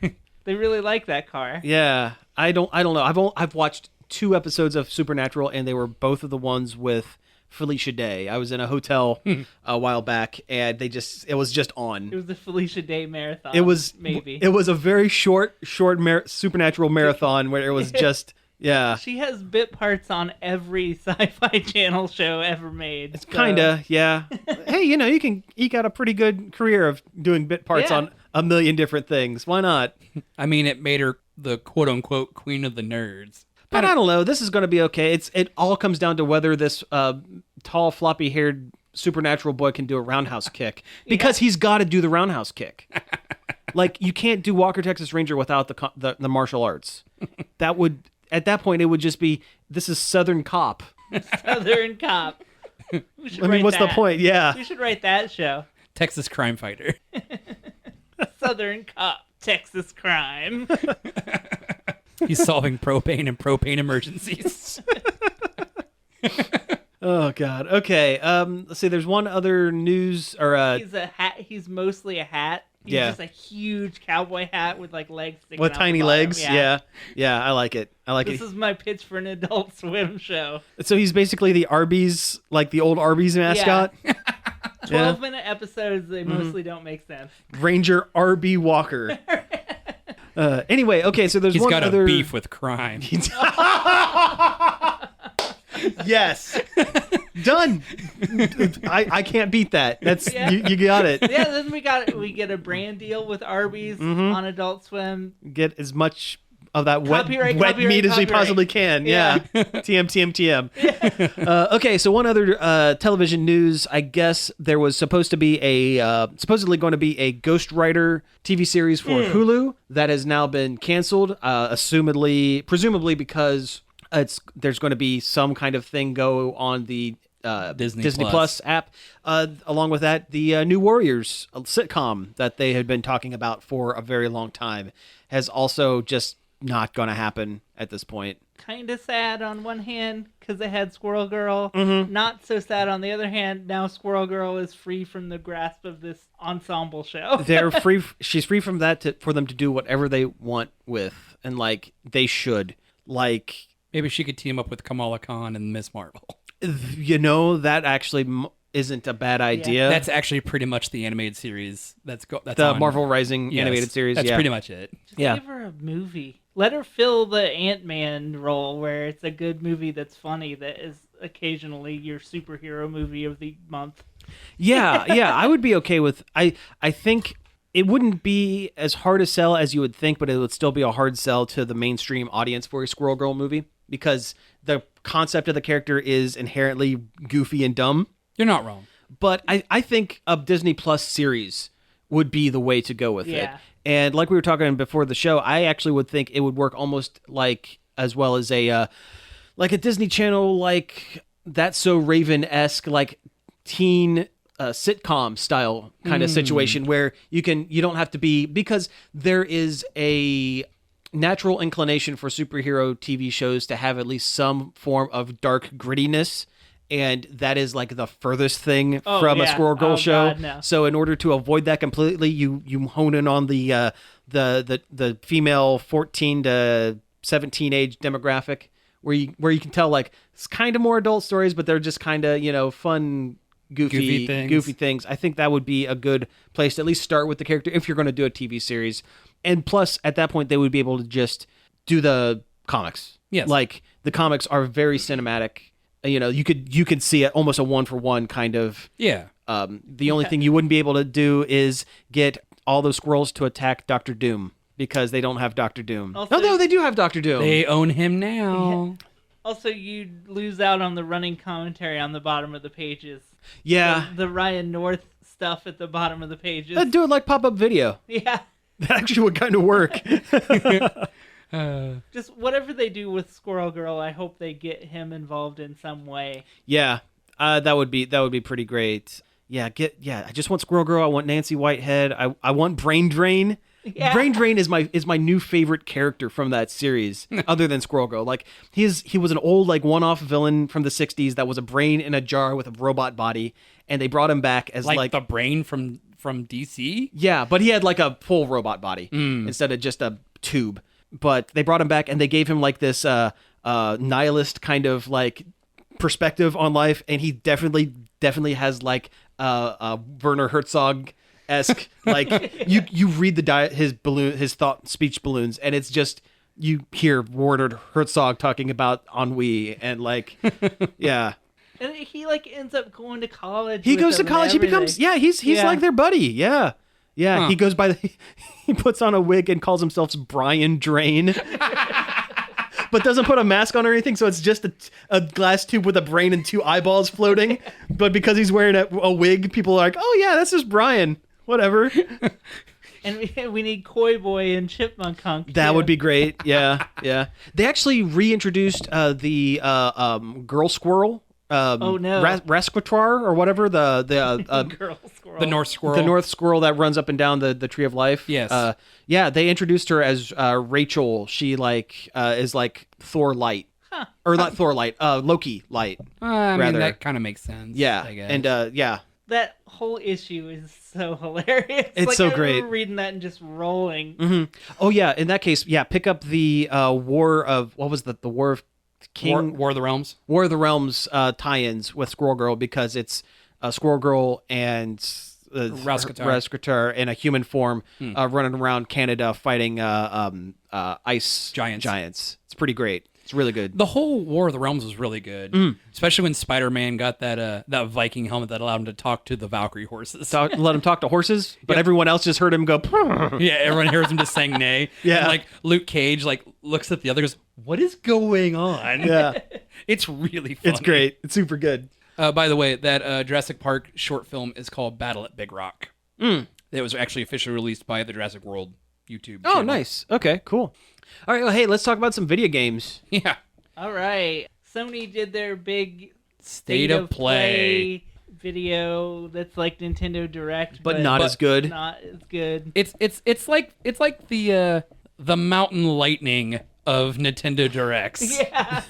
They really like that car. Yeah, I don't know. I've watched 2 episodes of Supernatural, and they were both of the ones with Felicia Day. I was in a hotel a while back, and it was just on. It was the Felicia Day marathon. It was maybe. It was a very short Supernatural marathon where it was just yeah. She has bit parts on every Sci-Fi Channel show ever made. So. Kinda, yeah. Hey, you can eke out a pretty good career of doing bit parts Yeah. on a million different things. Why not? I mean, it made her the quote-unquote queen of the nerds. But I don't know. This is going to be okay. It all comes down to whether this tall, floppy-haired Supernatural boy can do a roundhouse kick, because he's got to do the roundhouse kick. Like, you can't do Walker Texas Ranger without the martial arts. That would, at that point, it would just be, this is Southern Cop. Southern Cop. We should I mean, write what's the that. point? Yeah. We should write that show. Texas crime fighter. Southern Cop, Texas Crime. He's solving propane and propane emergencies. Oh God. Okay. Let's see. There's one other news or He's a hat. He's mostly a hat. He's Yeah. just a huge cowboy hat with like legs sticking with out tiny the bottom. legs. Yeah. I like it. This is my pitch for an Adult Swim show. So he's basically the Arby's, like the old Arby's mascot. 12-minute episodes, they mostly don't make sense. Ranger R.B. Walker. Anyway, okay, so there's He's one got other... a beef with crime. Yes. Done. I can't beat that. That's you got it. Yeah, then we get a brand deal with Arby's on Adult Swim. Get as much of that wet Copyright, meat as we possibly can. Yeah. TM. Okay, so one other television news. I guess there was supposedly going to be a Ghost Rider TV series for Hulu that has now been canceled, presumably because there's going to be some kind of thing go on the Disney Plus app. Along with that, the New Warriors sitcom that they had been talking about for a very long time has also just not going to happen at this point. Kind of sad on one hand because they had Squirrel Girl. Not so sad on the other hand. Now Squirrel Girl is free from the grasp of this ensemble show. They're free. She's free from that for them to do whatever they want with, and they should. Maybe she could team up with Kamala Khan and Miss Marvel. That actually isn't a bad idea. That's actually pretty much the animated series. That's the on Marvel Rising animated series. That's pretty much it. Just give her a movie. Let her fill the Ant-Man role where it's a good movie that's funny that is occasionally your superhero movie of the month. Yeah, I would be okay with... I think it wouldn't be as hard a sell as you would think, but it would still be a hard sell to the mainstream audience for a Squirrel Girl movie because the concept of the character is inherently goofy and dumb. You're not wrong. But I think a Disney Plus series would be the way to go with it. And like we were talking before the show, I actually would think it would work almost as well as a Disney Channel, That's So Raven-esque, teen sitcom style kind of situation where you don't have to be, because there is a natural inclination for superhero TV shows to have at least some form of dark grittiness. And that is the furthest thing from a Squirrel Girl show. God, no. So in order to avoid that completely, you hone in on the female 14 to 17 age demographic, where you can tell it's kind of more adult stories, but they're just kind of fun, goofy things. I think that would be a good place to at least start with the character if you're going to do a TV series. And plus, at that point, they would be able to just do the comics. Yes, the comics are very cinematic. You could see it almost a 1-for-1 kind of. Yeah. The only thing you wouldn't be able to do is get all those squirrels to attack Dr. Doom because they don't have Dr. Doom. Also, no, they do have Dr. Doom. They own him now. Also, you'd lose out on the running commentary on the bottom of the pages. Yeah. The Ryan North stuff at the bottom of the pages. Do it like pop-up video. Yeah. That actually would kind of work. Just whatever they do with Squirrel Girl, I hope they get him involved in some way. Yeah, that would be pretty great. I just want Squirrel Girl. I want Nancy Whitehead. I want Brain Drain. Yeah. Brain Drain is my new favorite character from that series, other than Squirrel Girl. He was an old one-off villain from the '60s that was a brain in a jar with a robot body, and they brought him back as the brain from DC. Yeah, but he had a full robot body instead of just a tube. But they brought him back and they gave him this nihilist kind of perspective on life, and he definitely has Werner Herzog-esque you read his thought speech balloons, and it's just you hear Werner Herzog talking about ennui and yeah. And he ends up going to college. He goes to college. He becomes he's like their buddy. Yeah. Yeah, He goes by he puts on a wig and calls himself Brian Drain. But doesn't put a mask on or anything, so it's just a glass tube with a brain and 2 eyeballs floating. But because he's wearing a wig, people are like, "Oh yeah, that's just Brian." Whatever. And we need Koi Boy and Chipmunk Hunk. That would be great. Yeah. They actually reintroduced the girl squirrel. Rasquitoire or whatever, the girl squirrel. The North Squirrel. The North Squirrel that runs up and down the Tree of Life. Yes. They introduced her as Rachel. She is Thor Light. Huh. Or not Thor Light, Loki Light. I mean, that kind of makes sense. Yeah. I guess. And that whole issue is so hilarious. It's so great. I remember reading that and just rolling. Mm-hmm. Oh yeah, in that case, pick up the War of the War of King War of the Realms. War of the Realms tie-ins with Squirrel Girl, because it's Squirrel Girl and Rascatar in a human form, running around Canada fighting ice giants. It's pretty great. It's really good. The whole War of the Realms was really good, especially when Spider-Man got that Viking helmet that allowed him to talk to the Valkyrie horses. Let him talk to horses, but everyone else just heard him go. Yeah, everyone hears him just saying nay. Yeah, and, like Luke Cage looks at the other, goes, "What is going on?" Yeah, it's really funny. It's great. It's super good. By the way, that Jurassic Park short film is called Battle at Big Rock. It was actually officially released by the Jurassic World YouTube channel. Oh, nice. Okay, cool. All right, well, hey, let's talk about some video games. Yeah. All right. Sony did their big State of Play video that's like Nintendo Direct, but not as good. Not as good. It's like the Mountain Lightning of Nintendo Directs. Yeah.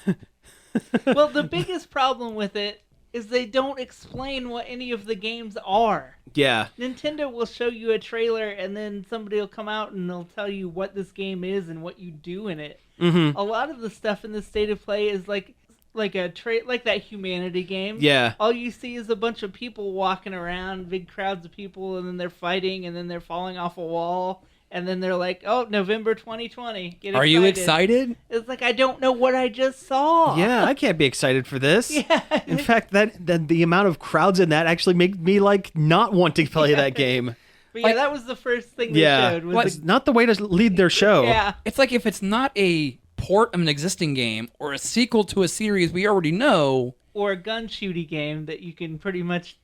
Well, the biggest problem with it is they don't explain what any of the games are. Yeah. Nintendo will show you a trailer and then somebody will come out and they'll tell you what this game is and what you do in it. Mm-hmm. A lot of the stuff in the State of Play is like that Humanity game. Yeah. All you see is a bunch of people walking around, big crowds of people, and then they're fighting, and then they're falling off a wall, and then they're like, "Oh, November 2020. Get excited." Are you excited? It's like, I don't know what I just saw. Yeah, I can't be excited for this. Yeah. In fact, that the amount of crowds in that actually make me like not want to play that game. But yeah, that was the first thing they showed. It's not the way to lead their show. Yeah. It's like if it's not a port of an existing game or a sequel to a series we already know, or a gun shooty game that you can pretty much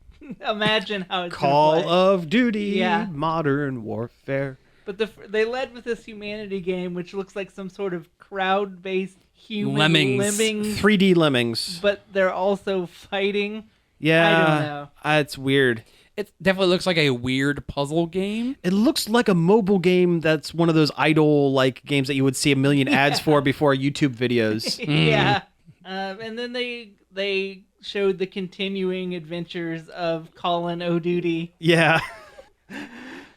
imagine how it's Call gonna play. of Duty, Yeah. Modern Warfare. But they led with this Humanity game, which looks like some sort of crowd-based human Lemmings. 3D lemmings. But they're also fighting. Yeah, I don't know. It's weird. it definitely looks like a weird puzzle game. It looks like a mobile game that's one of those idle like games that you would see a million ads for before YouTube videos. Yeah. And then they showed the continuing adventures of Colin O'Duty. Yeah.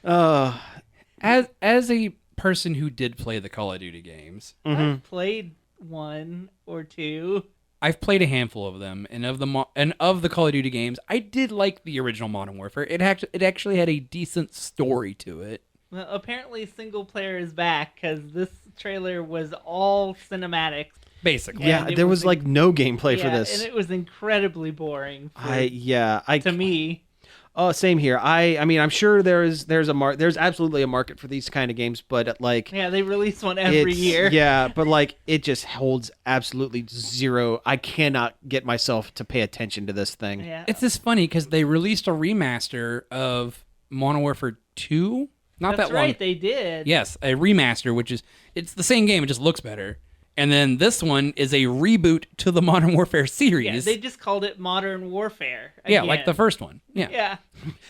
As a person who did play the Call of Duty games, I've played one or two. I've played a handful of them, and of the Call of Duty games, I did like the original Modern Warfare. It actually had a decent story to it. Well, apparently single player is back because this trailer was all cinematics. Basically. Yeah, there was like no gameplay for this. And it was incredibly boring to me. Oh, same here. I mean, I'm sure there's absolutely a market for these kind of games, but like they release one every year. Yeah, but like it just holds absolutely zero. I cannot get myself to pay attention to this thing. Yeah. It's just funny because they released a remaster of Modern Warfare 2. Not That's that long. right, they did. Yes, a remaster, it's the same game, it just looks better. And then this one is a reboot to the Modern Warfare series. Yeah, they just called it Modern Warfare. Yeah, again. like the first one. Yeah. Yeah.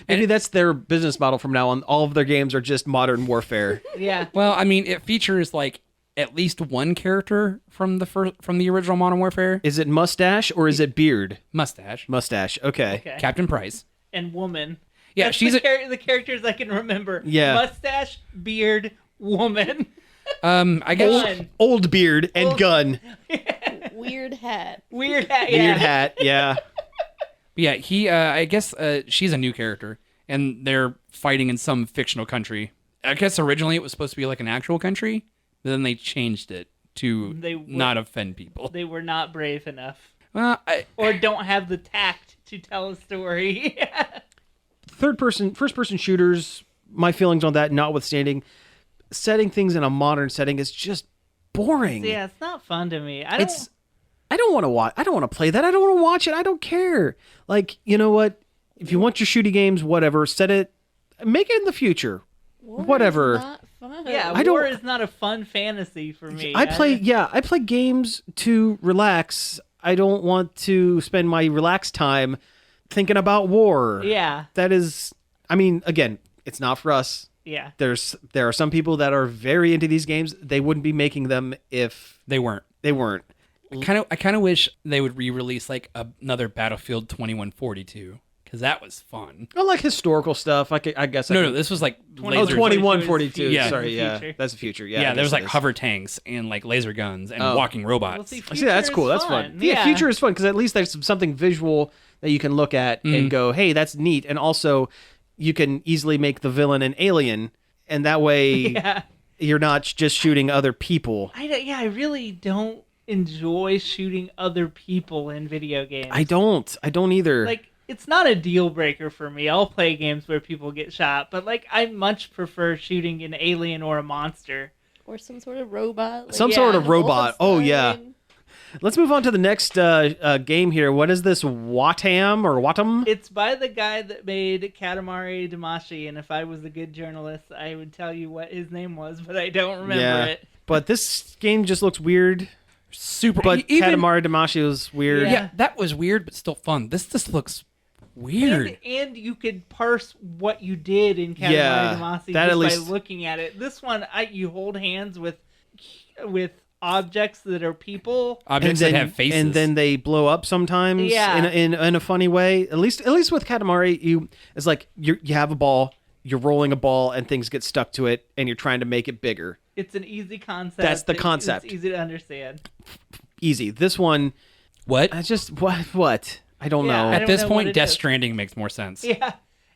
Maybe that's their business model from now on. All of their games are just Modern Warfare. Yeah. Well, I mean, it features like at least one character from the original Modern Warfare. Is it mustache or is it beard? Mustache. Mustache. Okay. Captain Price. And woman. Yeah, That's she's the characters I can remember. Yeah. Mustache, beard, woman. I guess Gun. Old beard and Old- gun. Weird hat. Weird hat. Weird hat. Yeah. Yeah, I guess she's a new character, and they're fighting in some fictional country. I guess originally it was supposed to be like an actual country, but then they changed it to not offend people. They were not brave enough. Well, Or don't have the tact to tell a story. First person shooters, my feelings on that notwithstanding, setting things in a modern setting is just boring. Yeah, it's not fun to me. I don't want to watch. I don't want to play that. I don't want to watch it. I don't care. Like, you know what? If you want your shooting games, whatever, set it. Make it in the future. War Whatever. Is not fun. Yeah, war is not a fun fantasy for me. I play games to relax. I don't want to spend my relaxed time thinking about war. Yeah. That is, I mean, again, it's not for us. Yeah. There are some people that are very into these games. They wouldn't be making them if they weren't. I I kind of wish they would re-release like another Battlefield 2142, because that was fun. I like historical stuff. I guess. No, this was like Oh, lasers. 2142. Yeah. Sorry, yeah. Future. That's the future. Yeah, Yeah, I there was guess like it is. hover tanks and like laser guns and walking Well, robots. see, I see, that's future cool. is That's fun. Yeah, future is fun because at least there's something visual that you can look at and go, hey, that's neat. And also, you can easily make the villain an alien. And that way, Yeah. you're not just shooting other people. I really don't enjoy shooting other people in video games. I don't either. Like, it's not a deal breaker for me. I'll play games where people get shot, but like, I much prefer shooting an alien or a monster. Or some sort of robot. Like, Some sort of robot. Oh, yeah. Wolfenstein. Let's move on to the next game here. What is this, Wattan or Wattam? It's by the guy that made Katamari Damacy, and if I was a good journalist, I would tell you what his name was, but I don't remember it. But this game just looks weird. Super. But even, Katamari Damacy was weird. Yeah. yeah, that was weird, but still fun. This just looks weird. And you could parse what you did in Katamari Yeah, Damacy that just at least- by looking at it. This one, you hold hands with objects that are people. Objects that have faces. And then they blow up sometimes Yeah. in a funny way. At least with Katamari, it's like you have a ball, you're rolling a ball, and things get stuck to it, and you're trying to make it bigger. It's an easy concept. That's the concept. It's easy to understand. Easy. This one, what? I just what? I don't Yeah, know. I At don't this know what point, it Death is. Stranding makes more sense. Yeah.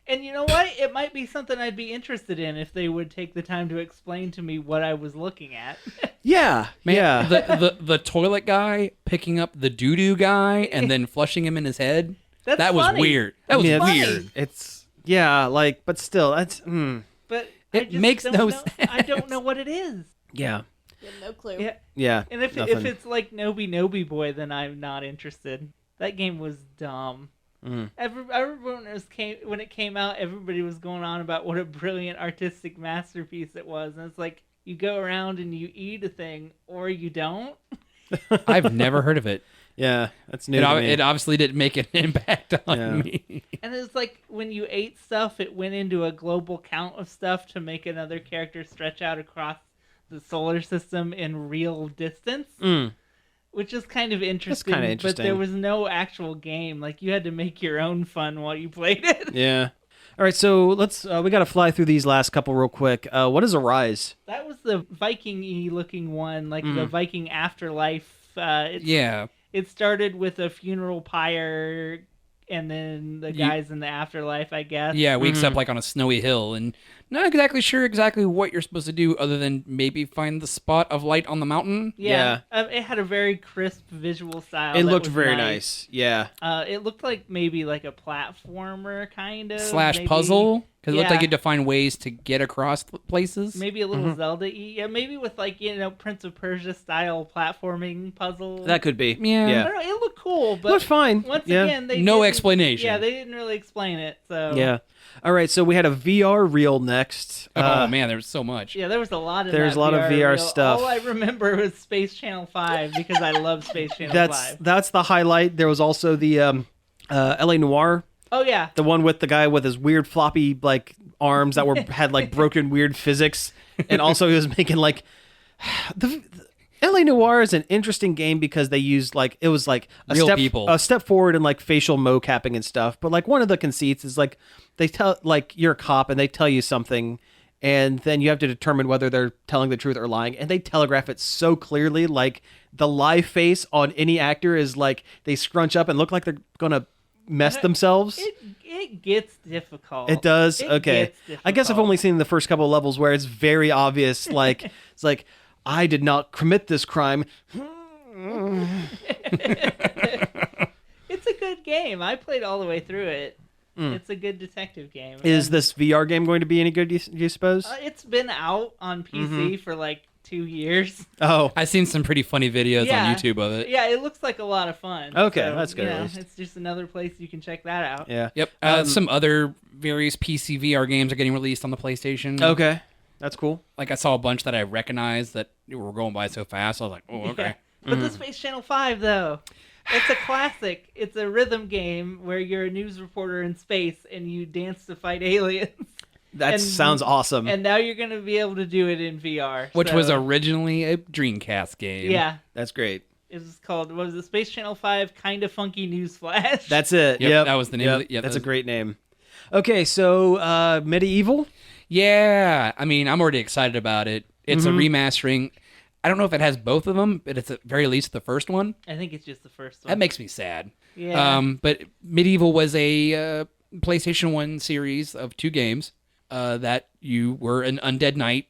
And you know what? It might be something I'd be interested in if they would take the time to explain to me what I was looking at. Yeah, Man, yeah. the toilet guy picking up the doo-doo guy and then flushing him in his head. That's that was funny. weird. That was I mean, weird. It's like, but still, that's But It I just makes don't no know. I don't know what it is. yeah, You have no clue. Yeah. yeah. And if nothing. it's like Nobi Boy, then I'm not interested. That game was dumb. I remember when it came out, everybody was going on about what a brilliant artistic masterpiece it was, and it's like you go around and you eat a thing or you don't. I've never heard of it. Yeah, that's new. It, to me. it obviously didn't make an impact on Yeah. me. And it's like when you ate stuff, it went into a global count of stuff to make another character stretch out across the solar system in real distance. Which is kind of interesting, kinda but interesting. there was no actual game. Like, you had to make your own fun while you played it. Yeah. All right, so let's. We got to fly through these last couple real quick. What is Arise? That was the Viking-y looking one, like the Viking afterlife. Yeah. It started with a funeral pyre, and then the guys in the afterlife, I guess. Yeah, wakes up like on a snowy hill and not exactly sure exactly what you're supposed to do other than maybe find the spot of light on the mountain. Yeah. It had a very crisp visual style. It that looked was very nice. Yeah. It looked like maybe like a platformer kind of. Slash maybe. puzzle. Because it looked like Yeah. you had to find ways to get across places. Maybe a little Zelda-y. Yeah, maybe with like, Prince of Persia style platforming puzzle. That could be. Yeah. I Yeah. don't know, it looked cool, but Looked fine. once Yeah. again, they No didn't- explanation. Yeah, they didn't really explain it. So Yeah. All right, so we had a VR reel next. Oh man, there was so much. yeah, there was a lot of There's a lot of VR reel. stuff. All I remember was Space Channel 5 because I love Space Channel 5. That's the highlight. There was also the LA Noire, Oh yeah, the one with the guy with his weird floppy like arms that had like broken weird physics, and also he was making like the LA Noire is an interesting game because they used like it was like a step forward in like facial mocapping and stuff. But like one of the conceits is like they tell like you're a cop and they tell you something, and then you have to determine whether they're telling the truth or lying, and they telegraph it so clearly. Like the lie face on any actor is like they scrunch up and look like they're gonna mess themselves. it gets difficult. It does. It Okay. gets I guess I've difficult. only seen the first couple of levels where it's very obvious. Like it's like I did not commit this crime. It's a good game. I played all the way through it. It's a good detective game. Is And, this VR game going to be any good? You suppose? it's been out on PC for like 2 years. Oh, I've seen some pretty funny videos Yeah. on YouTube of it. Yeah, it looks like a lot of fun. Okay, So, that's good at least. It's just another place you can check that out. yeah. Yep. Some other various PC VR games are getting released on the PlayStation. Okay, that's cool. Like I saw a bunch that I recognized that were going by so fast. I was like, oh, okay. Yeah. But the Space Channel 5, though, it's a classic. It's a rhythm game where you're a news reporter in space and you dance to fight aliens. That And- sounds awesome. And now you're going to be able to do it in VR. Which so- was originally a Dreamcast game. Yeah. That's great. It was called, what was it, Space Channel 5 Kinda Funky Newsflash. That's it. Yep, that was the name of it. Yep, that's a great name. Okay, so Medieval? Yeah, I mean, I'm already excited about it. It's a remastering. I don't know if it has both of them, but it's at very least the first one. I think it's just the first one. That makes me sad. Yeah. But Medieval was a PlayStation 1 series of 2 games that you were an undead knight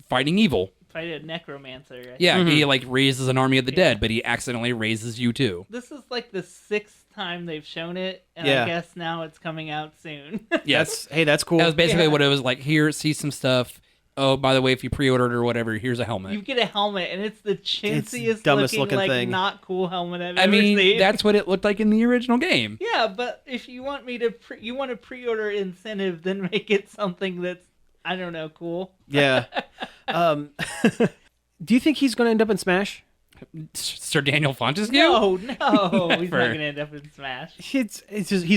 fighting evil. Fight a necromancer. Right? Yeah, he like raises an army of the dead, but he accidentally raises you too. This is like the 6th time they've shown it, and Yeah. I guess now it's coming out soon. Yes. That's cool. That was basically Yeah. what it was like. Here, see some stuff. Oh, by the way, if you pre-ordered or whatever, here's a helmet. You get a helmet, and it's the chintziest dumbest looking looking like, thing. not cool helmet I've I ever mean, seen. that's what it looked like in the original game. Yeah, but if you want me to, you want a pre-order incentive, then make it something that's, I don't know, cool. Yeah. Do you think he's going to end up in Smash? Sir Daniel Fontescue? No, he's not Never. going to end up in Smash. He's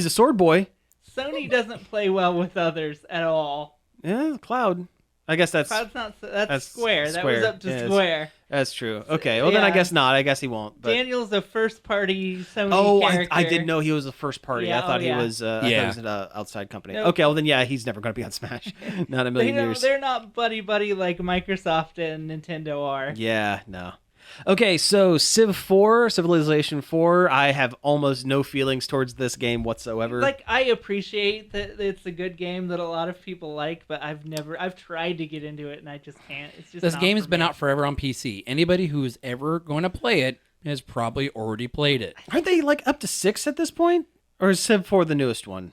a sword boy. Sony doesn't play well with others at all. Yeah, Cloud. I guess that's Cloud's not. That's Square. Square. That was up to Yeah, Square. that's true. Okay, well then I Yeah. guess not. I guess he won't. But Daniel's a first-party Sony character. I didn't know he was a first party. Yeah, I thought oh, yeah. he was. I thought he was an outside company. Nope. Okay, well then yeah, he's never going to be on Smash. Not a million years. They're not buddy-buddy like Microsoft and Nintendo are. Yeah, no. Okay, so Civ 4, Civilization 4, I have almost no feelings towards this game whatsoever. Like, I appreciate that it's a good game that a lot of people like, but I've tried to get into it and I just can't. It's just This not game has for been me. out forever on PC. Anybody who's ever going to play it has probably already played it. Aren't they like up to 6 at this point? Or is Civ 4 the newest one?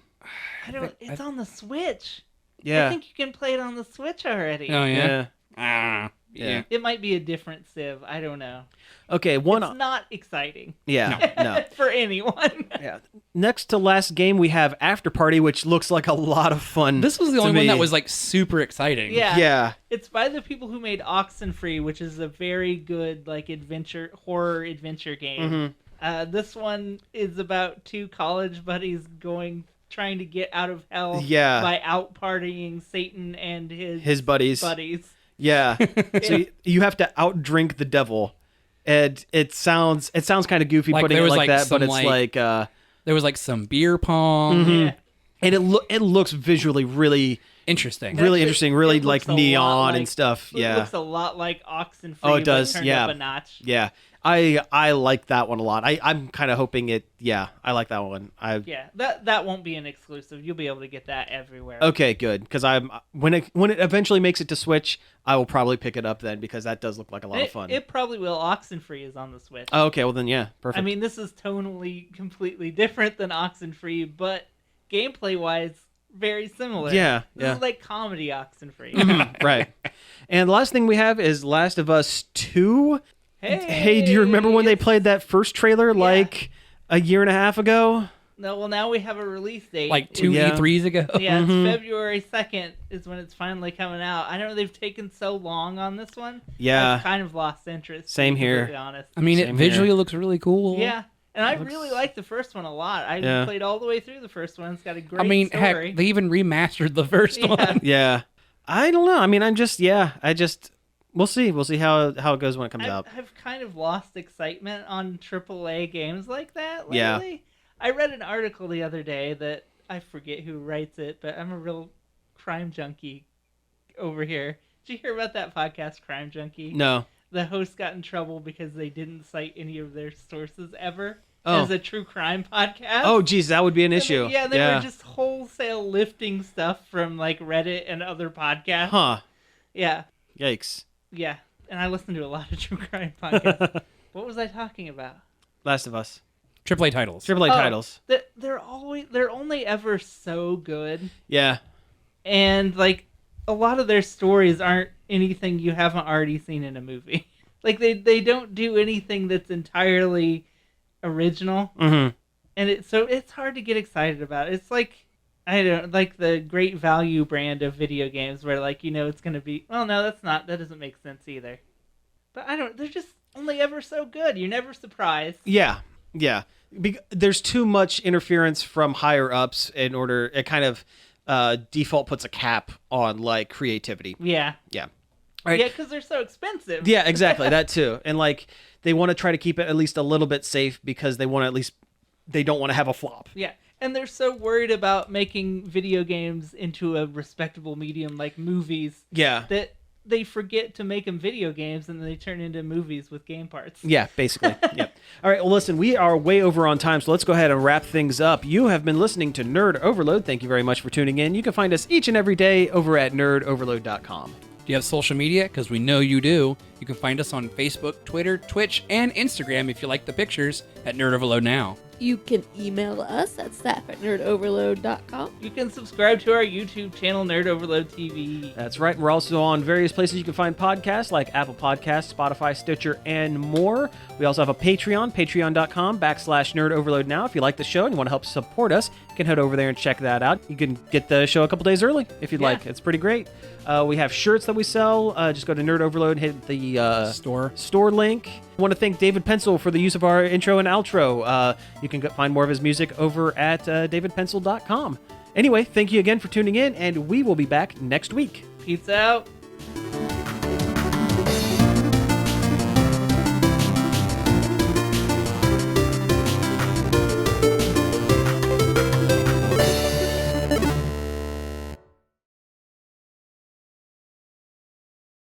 It's on the Switch. Yeah. I think you can play it on the Switch already. Oh, Yeah. yeah? Yeah. It might be a different Civ. I don't know. Okay, It's not exciting. Yeah, no. For anyone. Yeah. Next to last game, we have After Party, which looks like a lot of fun. This was the to only one me. that was like super exciting. Yeah. Yeah. It's by the people who made Oxenfree, which is a very good like horror adventure game. This one is about 2 college buddies trying to get out of hell by out partying Satan and his buddies. Yeah. So you have to outdrink the devil. And it sounds kind of goofy Like, putting there it was, like like, that, but some, it's like- like There was like some beer pong. Yeah. and it looks visually really Interesting. really Actually, interesting, really it looks like a lot neon like- and stuff. It Yeah. looks a lot like Oxenfree. Oh, it does, But turned yeah. up a notch. Yeah. I like that one a lot. I'm kind of hoping it. Yeah, I like that one. Yeah, that won't be an exclusive. You'll be able to get that everywhere. Okay, good. Because when it eventually makes it to Switch, I will probably pick it up then because that does look like a lot of fun. It probably will. Oxenfree is on the Switch. Oh, okay, well then yeah, perfect. I mean, this is tonally completely different than Oxenfree, but gameplay-wise, very similar. Yeah, This yeah. is like comedy Oxenfree. Right. And the last thing we have is Last of Us 2. Hey, Hey, do you remember when they played that first trailer like a year and a half ago? No, well, now we have a release date. Like 2 Yeah. E3s ago. Yeah, it's February 2nd is when it's finally coming out. I know they've taken so long on this one. Yeah. I've kind of lost interest. to Same be here. completely honest. I mean, it Same visually here. looks really cool. Yeah, and I really like the first one a lot. I Yeah. played all the way through the first one. It's got a great I mean, story. heck, they even remastered the first Yeah. one. Yeah. I don't know. I mean, we'll see. We'll see how it goes when it comes out. I've kind of lost excitement on AAA games like that lately. Yeah. I read an article the other day that I forget who writes it, but I'm a real crime junkie over here. Did you hear about that podcast, Crime Junkie? No. The host got in trouble because they didn't cite any of their sources ever Oh. as a true crime podcast. Oh, geez, that would be an And issue. they were just wholesale lifting stuff from like Reddit and other podcasts. Huh. Yeah. Yikes. Yeah, and I listen to a lot of true crime podcasts. What was I talking about? Last of Us. AAA titles. AAA titles. They're only ever so good, Yeah. and like a lot of their stories aren't anything you haven't already seen in a movie. Like they don't do anything that's entirely original, Mm-hmm. and it's hard to get excited about. It's like I don't like the Great Value brand of video games where like it's gonna be. Well, no, that doesn't make sense either. But they're just only ever so good. You're never surprised. Yeah. Yeah. There's too much interference from higher ups in order. It kind of default puts a cap on like creativity. Yeah. Yeah. Right. Yeah, because they're so expensive. Yeah, exactly. That too. And like they want to try to keep it at least a little bit safe because they want to they don't want to have a flop. Yeah. And they're so worried about making video games into a respectable medium like movies. Yeah. That they forget to make them video games and then they turn into movies with game parts. Yeah, basically. Yeah. All right, well, listen, we are way over on time, so let's go ahead and wrap things up. You have been listening to Nerd Overload. Thank you very much for tuning in. You can find us each and every day over at nerdoverload.com. Do you have social media? Because we know you do. You can find us on Facebook, Twitter, Twitch, and Instagram if you like the pictures at Nerd Overload Now. You can email us at staff@nerdoverload.com. You can subscribe to our YouTube channel, Nerd Overload TV. That's right. We're also on various places you can find podcasts like Apple Podcasts, Spotify, Stitcher, and more. We also have a Patreon, patreon.com/nerdoverload now. If you like the show and you want to help support us, you can head over there and check that out. You can get the show a couple days early if you'd like. It's pretty great. We have shirts that we sell. Just go to Nerd Overload, hit the store link. I want to thank David Pencil for the use of our intro and outro. You can find more of his music over at davidpencil.com. Anyway, thank you again for tuning in, and we will be back next week. Peace out.